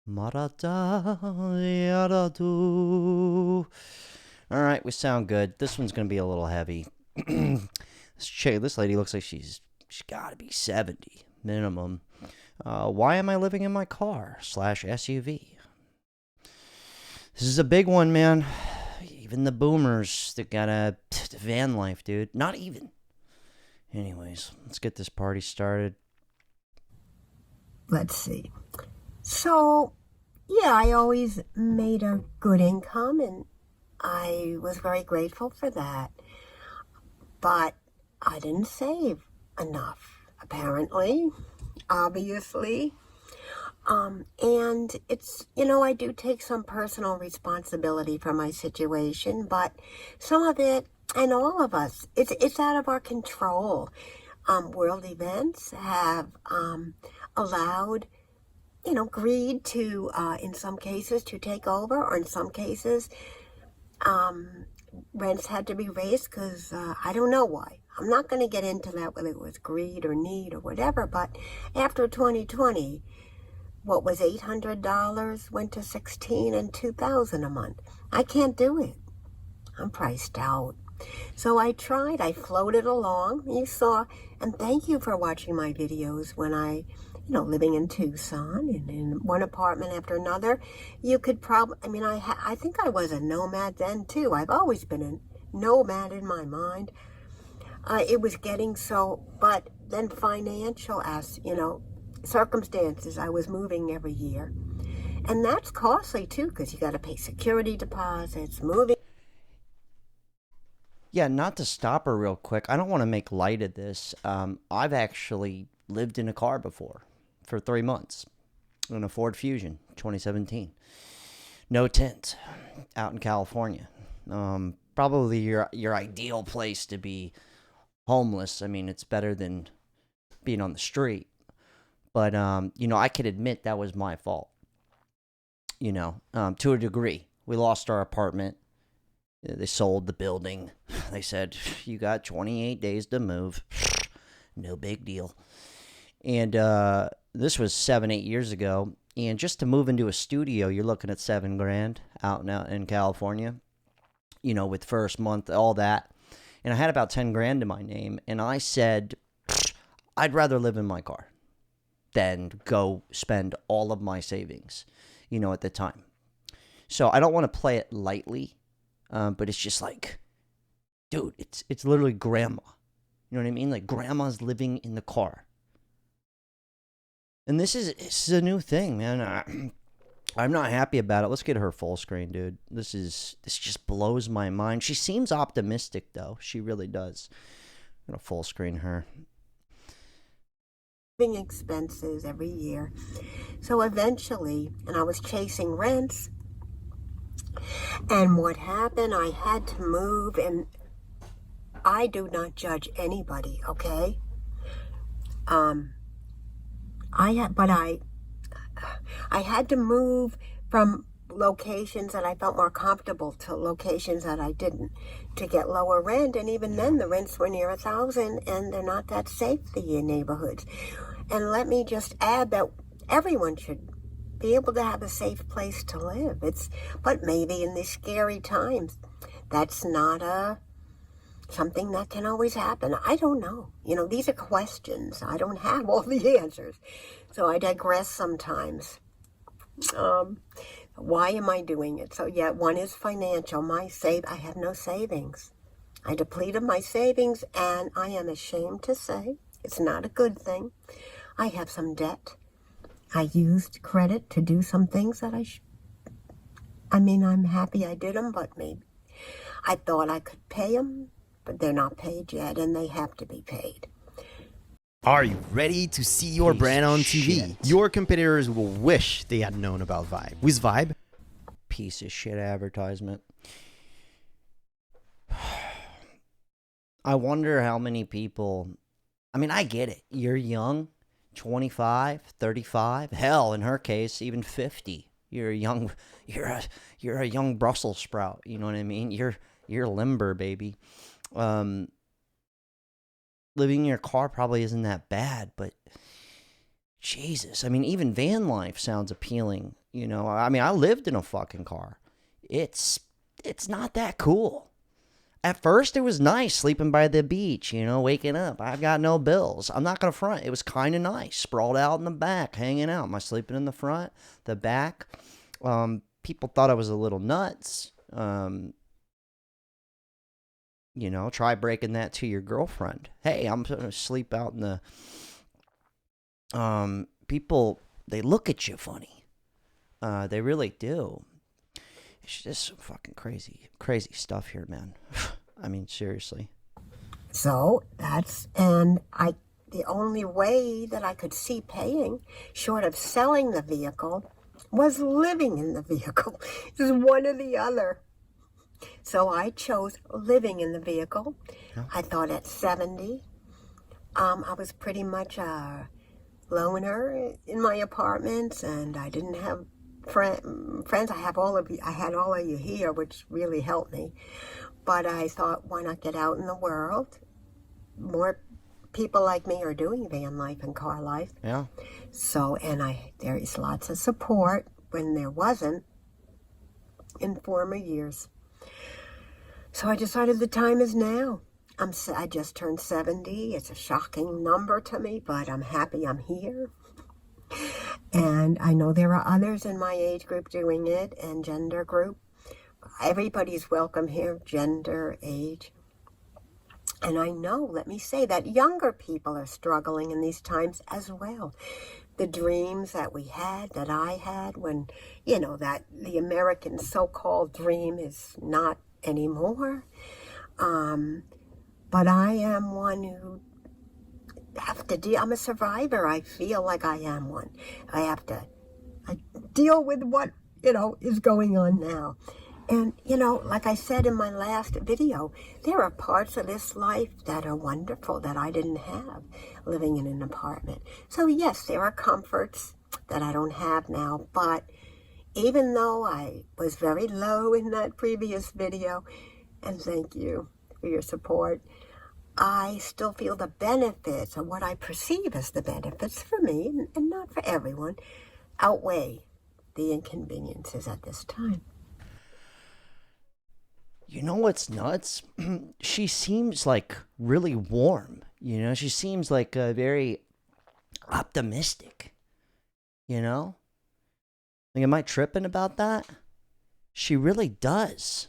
Marata yaradu. All right, we sound good. This one's gonna be a little heavy. This lady looks like she's got to be 70 minimum. Why am I living in my car slash SUV? This is a big one, man. Even the boomers that got a van life, dude. Not even. Anyways, let's get this party started. Let's see. So, yeah, I always made a good income and I was very grateful for that. But I didn't save enough, apparently, obviously. And I do take some personal responsibility for my situation, but some of it, and all of us, it's out of our control. World events have allowed, greed to, in some cases, to take over, or in some cases, rents had to be raised because I don't know why. I'm not going to get into that, whether it was greed or need or whatever, but after 2020, what was $800 went to 16 and 2,000 a month. I can't do it. I'm priced out. So I tried. I floated along. You saw, and thank you for watching my videos when living in Tucson and in one apartment after another. You could probably, I think I was a nomad then too. I've always been a nomad in my mind. It was getting so, but then financial circumstances, I was moving every year. And that's costly too, because you got to pay security deposits, moving. Yeah, not to stop her real quick. I don't want to make light of this. I've actually lived in a car before for 3 months in a Ford Fusion 2017. No tint out in California. Probably your ideal place to be homeless. I mean, it's better than being on the street. But, I could admit that was my fault, to a degree. We lost our apartment. They sold the building. They said, you got 28 days to move. No big deal. And this was 7, 8 years ago. And just to move into a studio, you're looking at $7,000 out in California, with first month, all that. And I had about 10 grand in my name. And I said, I'd rather live in my car than go spend all of my savings, at the time. So I don't want to play it lightly. But it's just like, dude, it's literally grandma. You know what I mean? Like grandma's living in the car. And this is a new thing, man. I'm not happy about it. Let's get her full screen, dude. This just blows my mind. She seems optimistic though. She really does. I'm gonna full screen her. Expenses every year. So eventually, and I was chasing rents. And what happened, I had to move, and I do not judge anybody, okay? I had to move from locations that I felt more comfortable to locations that I didn't, to get lower rent. And even then, the rents were near 1,000, and they're not that safe, the neighborhoods. And let me just add that everyone should be able to have a safe place to live. But maybe in these scary times, that's not something that can always happen. I don't know. These are questions. I don't have all the answers. So I digress sometimes. Why am I doing it? So yeah, one is financial. I have no savings. I depleted my savings, and I am ashamed to say it's not a good thing. I have some debt. I used credit to do some things that I'm happy I did them, but maybe I thought I could pay them, but they're not paid yet, and they have to be paid. Are you ready to see your brand on TV? Your competitors will wish they had known about Vibe. With Vibe, Piece of shit advertisement. I wonder how many people. I get it. You're young. 25, 35, hell, in her case, even 50. You're a young Brussels sprout. You know what I mean? You're limber, baby. Living in your car probably isn't that bad, but Jesus, even van life sounds appealing. You know, I mean, I lived in a fucking car. It's not that cool. At first, it was nice sleeping by the beach, you know, waking up. I've got no bills. I'm not going to front. It was kind of nice. Sprawled out in the back, hanging out. Am I sleeping in the front, the back? People thought I was a little nuts. You know, try breaking that to your girlfriend. Hey, I'm going to sleep out in the... People, they look at you funny. They really do. It's just some fucking crazy stuff here, man. I mean, seriously. So the only way that I could see paying, short of selling the vehicle, was living in the vehicle. It was one or the other. So I chose living in the vehicle. Yeah. I thought at 70, I was pretty much a loner in my apartments, and I didn't have friends. I had all of you here, which really helped me. But I thought, why not get out in the world? More people like me are doing van life and car life. Yeah. So, there is lots of support when there wasn't in former years. So I decided the time is now. I just turned 70. It's a shocking number to me, but I'm happy I'm here. And I know there are others in my age group doing it, and gender group. Everybody's welcome here, gender, age. And I know, let me say, that younger people are struggling in these times as well. The dreams that we had, that I had, when, you know, that the American so-called dream is not anymore. But I am one who I'm a survivor. I feel like I am one. I deal with what, is going on now. And, like I said in my last video, there are parts of this life that are wonderful that I didn't have living in an apartment. So yes, there are comforts that I don't have now, but even though I was very low in that previous video, and thank you for your support, I still feel the benefits, or what I perceive as the benefits for me, and not for everyone, outweigh the inconveniences at this time. You know what's nuts? She seems like really warm. She seems like very optimistic. Like, am I tripping about that? She really does.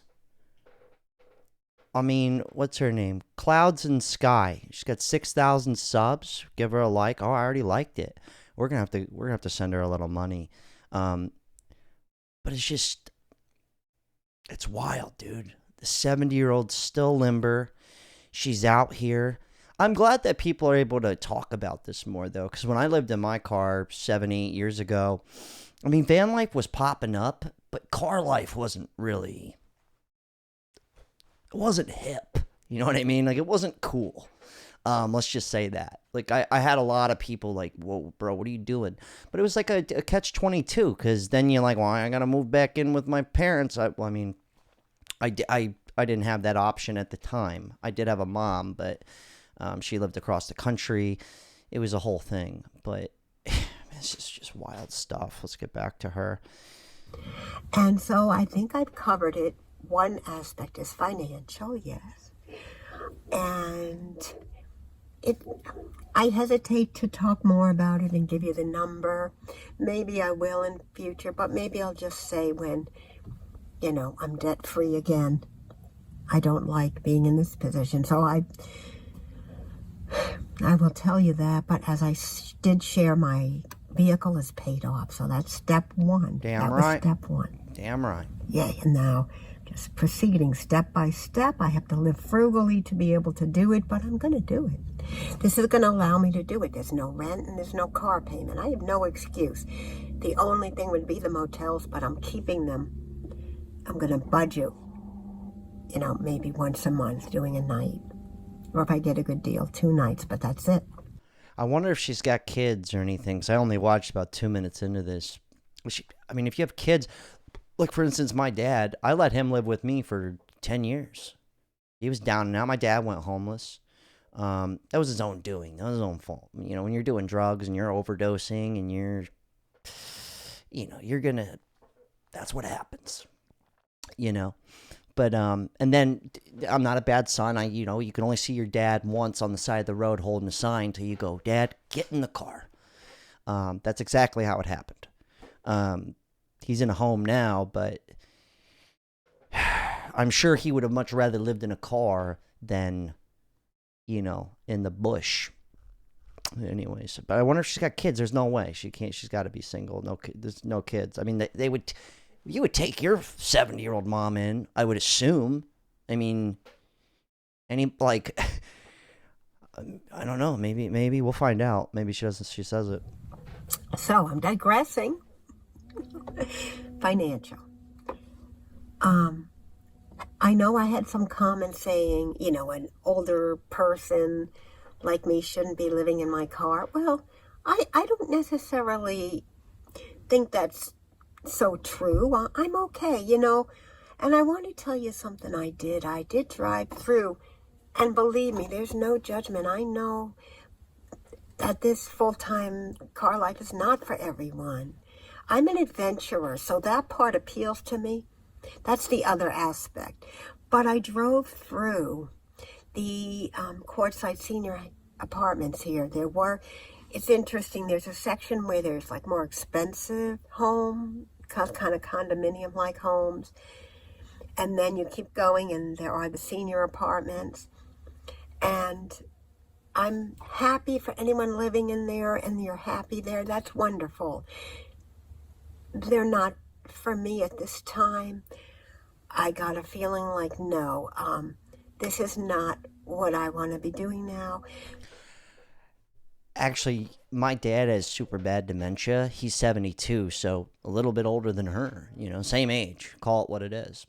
I mean, what's her name? Clouds and Sky. She's got 6,000 subs. Give her a like. Oh, I already liked it. We're gonna have to send her a little money. But it's wild, dude. The 70-year-old's still limber. She's out here. I'm glad that people are able to talk about this more, though, because when I lived in my car 7, 8 years ago, I mean, van life was popping up, but car life wasn't really... It wasn't hip. You know what I mean? Like, it wasn't cool. Let's just say that. Like, I had a lot of people like, whoa, bro, what are you doing? But it was like a catch-22, because then you're like, well, I got to move back in with my parents. I didn't have that option at the time. I did have a mom, but she lived across the country. It was a whole thing. But this is just wild stuff. Let's get back to her. And so I think I've covered it. One aspect is financial, yes. And I hesitate to talk more about it and give you the number. Maybe I will in future, but maybe I'll just say when, I'm debt-free again. I don't like being in this position. So I will tell you that, but as I did share, my vehicle is paid off. So that's step one. Damn right. Was step one. Damn right. Yeah, and now... just proceeding step by step. I have to live frugally to be able to do it, but I'm going to do it. This is going to allow me to do it. There's no rent and there's no car payment. I have no excuse. The only thing would be the motels, but I'm keeping them. I'm going to budget, maybe once a month doing a night. Or if I get a good deal, 2 nights, but that's it. I wonder if she's got kids or anything, because I only watched about 2 minutes into this. If you have kids... Like, for instance, my dad, I let him live with me for 10 years. He was down and out. My dad went homeless. That was his own doing. That was his own fault. When you're doing drugs and you're overdosing and you're, that's what happens, you know. But and then I'm not a bad son. You can only see your dad once on the side of the road holding a sign till you go, Dad, get in the car. That's exactly how it happened. He's in a home now, but I'm sure he would have much rather lived in a car than, in the bush. Anyways, but I wonder if she's got kids. There's no way she can't. She's got to be single. There's no kids. I mean, you would take your 70-year-old mom in, I would assume. I mean, I don't know. Maybe we'll find out. Maybe she doesn't. She says it. So I'm digressing. Financial. I know I had some comments saying, an older person like me shouldn't be living in my car. Well, I don't necessarily think that's so true. I'm okay, And I want to tell you something I did. I did drive through, and believe me, there's no judgment. I know that this full-time car life is not for everyone. I'm an adventurer, so that part appeals to me. That's the other aspect. But I drove through the Quartzsite Senior Apartments here. It's interesting, there's a section where there's like more expensive home, kind of condominium-like homes. And then you keep going and there are the senior apartments. And I'm happy for anyone living in there and you're happy there. That's wonderful. They're not for me at this time. I got a feeling like, no, this is not what I want to be doing now. Actually, my dad has super bad dementia. He's 72, so a little bit older than her, same age. Call it what it is.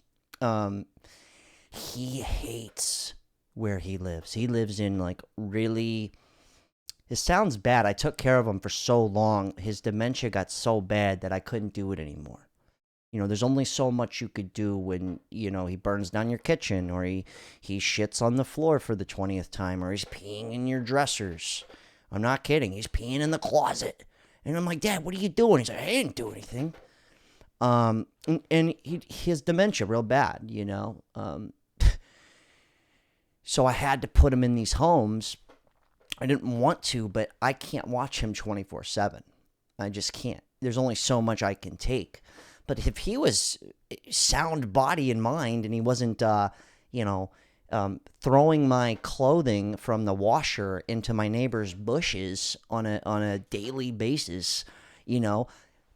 He hates where he lives. He lives in really, it sounds bad. I took care of him for so long. His dementia got so bad that I couldn't do it anymore. There's only so much you could do when, he burns down your kitchen, or he shits on the floor for the 20th time, or he's peeing in your dressers. I'm not kidding. He's peeing in the closet. And I'm like, Dad, what are you doing? He's like, I didn't do anything. And he has dementia real bad, So I had to put him in these homes. I didn't want to, but I can't watch him 24/7. I just can't. There's only so much I can take. But if he was sound body and mind, and he wasn't, throwing my clothing from the washer into my neighbor's bushes on a daily basis,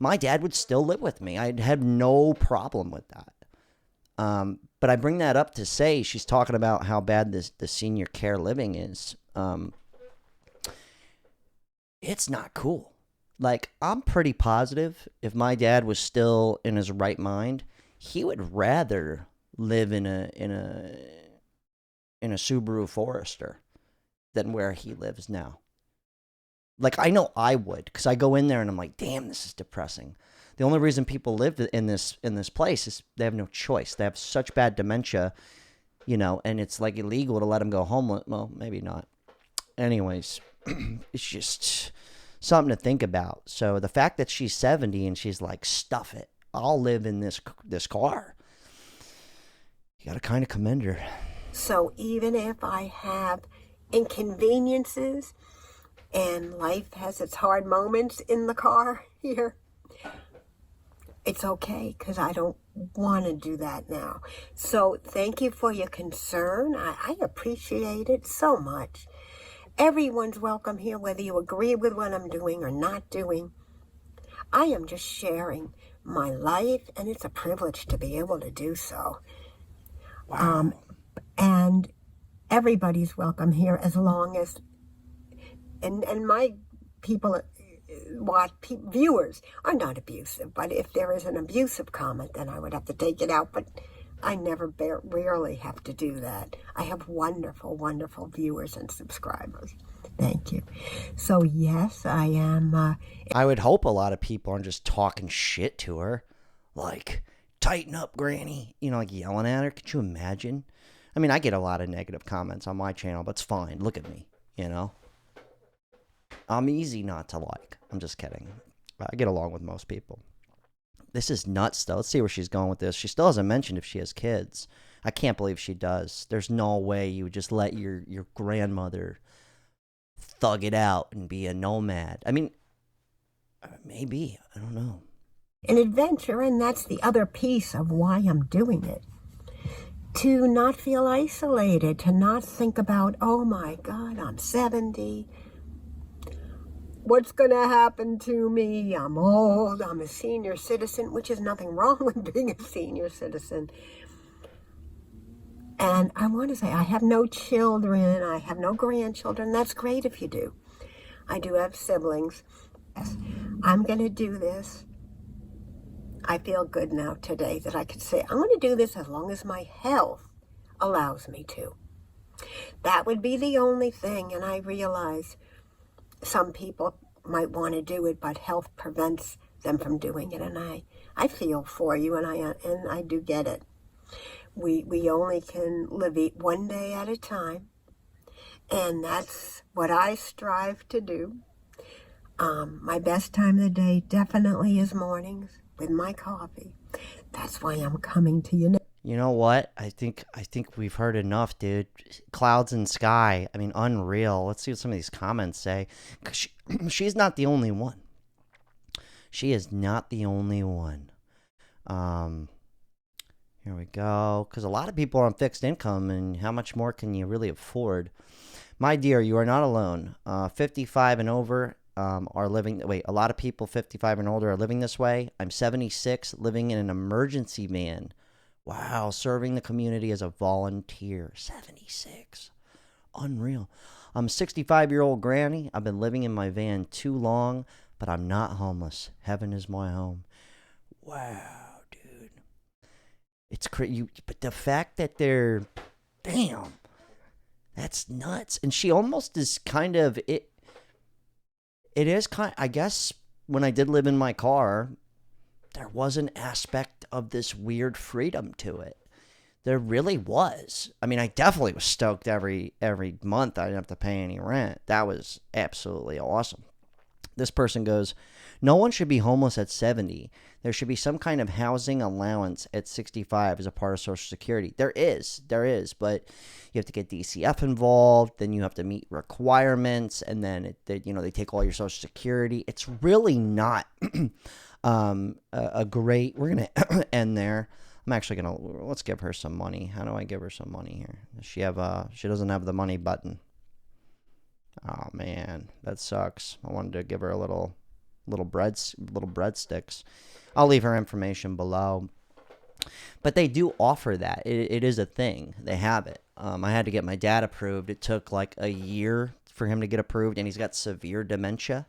my dad would still live with me. I'd have no problem with that. But I bring that up to say, she's talking about how bad the senior care living is. It's not cool. I'm pretty positive if my dad was still in his right mind, he would rather live in a Subaru Forester than where he lives now. I know I would, because I go in there and I'm like, damn, this is depressing. The only reason people live in this place is they have no choice. They have such bad dementia, and it's illegal to let them go home. Well, maybe not. Anyways, it's just something to think about. So the fact that she's 70 and she's like, stuff it, I'll live in this car. You got to kind of commend her. So even if I have inconveniences and life has its hard moments in the car here, it's okay, because I don't want to do that now. So thank you for your concern. I appreciate it so much. Everyone's welcome here, whether you agree with what I'm doing or not doing. I am just sharing my life, and it's a privilege to be able to do so. Wow. And everybody's welcome here, as long as, and my people, viewers are not abusive. But if there is an abusive comment, then I would have to take it out. But I rarely have to do that. I have wonderful, wonderful viewers and subscribers. Thank you. So yes, I am. I would hope a lot of people aren't just talking shit to her, tighten up, Granny. Yelling at her. Could you imagine? I mean, I get a lot of negative comments on my channel, but it's fine. Look at me, I'm easy not to like. I'm just kidding. I get along with most people. This is nuts, though. Let's see where she's going with this. She still hasn't mentioned if she has kids. I can't believe she does. There's no way you would just let your grandmother thug it out and be a nomad. I mean, maybe. I don't know. An adventure, and that's the other piece of why I'm doing it. To not feel isolated, to not think about, oh my God, I'm 70. What's going to happen to me? I'm old. I'm a senior citizen, which is nothing wrong with being a senior citizen. And I want to say, I have no children. I have no grandchildren. That's great if you do. I do have siblings. Yes, I'm going to do this. I feel good now today that I could say, I'm going to do this as long as my health allows me to. That would be the only thing. And I realize some people might want to do it, but health prevents them from doing it. And I feel for you, and I do get it. We only can live one day at a time, and that's what I strive to do. My best time of the day definitely is mornings with my coffee. That's why I'm coming to you now. You know what? I think we've heard enough, dude. Clouds and sky. I mean, unreal. Let's see what some of these comments say. 'Cause she's not the only one. She is not the only one. Here we go. Because a lot of people are on fixed income, and how much more can you really afford? My dear, you are not alone. 55 and over are living. Wait, a lot of people 55 and older are living this way. I'm 76, living in an emergency van. Wow, serving the community as a volunteer. 76. Unreal. I'm a 65-year-old granny. I've been living in my van too long, but I'm not homeless. Heaven is my home. Wow, dude. It's crazy. But the fact that they're... Damn. That's nuts. And she almost is kind of... It is kind... I guess when I did live in my car, there was an aspect of this weird freedom to it. There really was. I mean, I definitely was stoked every month I didn't have to pay any rent. That was absolutely awesome. This person goes, no one should be homeless at 70. There should be some kind of housing allowance at 65 as a part of Social Security. There is, but you have to get DCF involved. Then you have to meet requirements, and then they take all your Social Security. It's really not a great. We're gonna end there. I'm actually gonna let's give her some money. How do I give her some money here? Does she have she doesn't have the money button. Oh man, that sucks. I wanted to give her a little breadsticks. I'll leave her information below. But they do offer that. It is a thing. They have it. I had to get my dad approved. It took like a year for him to get approved, and he's got severe dementia.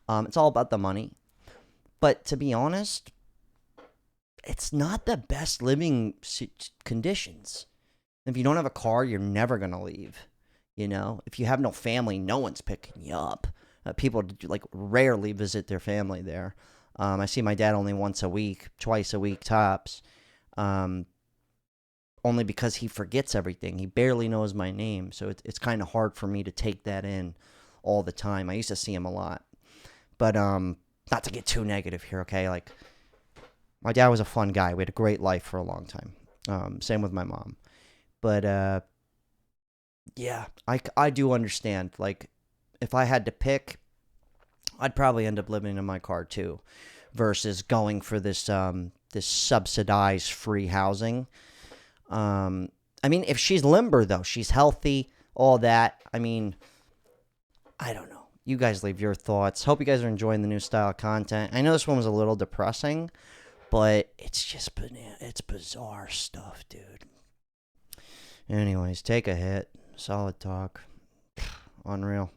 It's all about the money. But to be honest, it's not the best living conditions. If you don't have a car, you're never going to leave. You know, if you have no family, no one's picking you up. People like rarely visit their family there. I see my dad only once a week, twice a week tops. Only because he forgets everything. He barely knows my name. So it's kind of hard for me to take that in all the time. I used to see him a lot. But not to get too negative here, okay? Like, my dad was a fun guy. We had a great life for a long time. Same with my mom. But, yeah, I do understand. Like, if I had to pick, I'd probably end up living in my car too, versus going for this this subsidized free housing. I mean, if she's limber though, she's healthy, all that. I mean, I don't know. You guys leave your thoughts. Hope you guys are enjoying the new style of content. I know this one was a little depressing, but it's just it's bizarre stuff, dude. Anyways, take a hit. Solid talk. Unreal.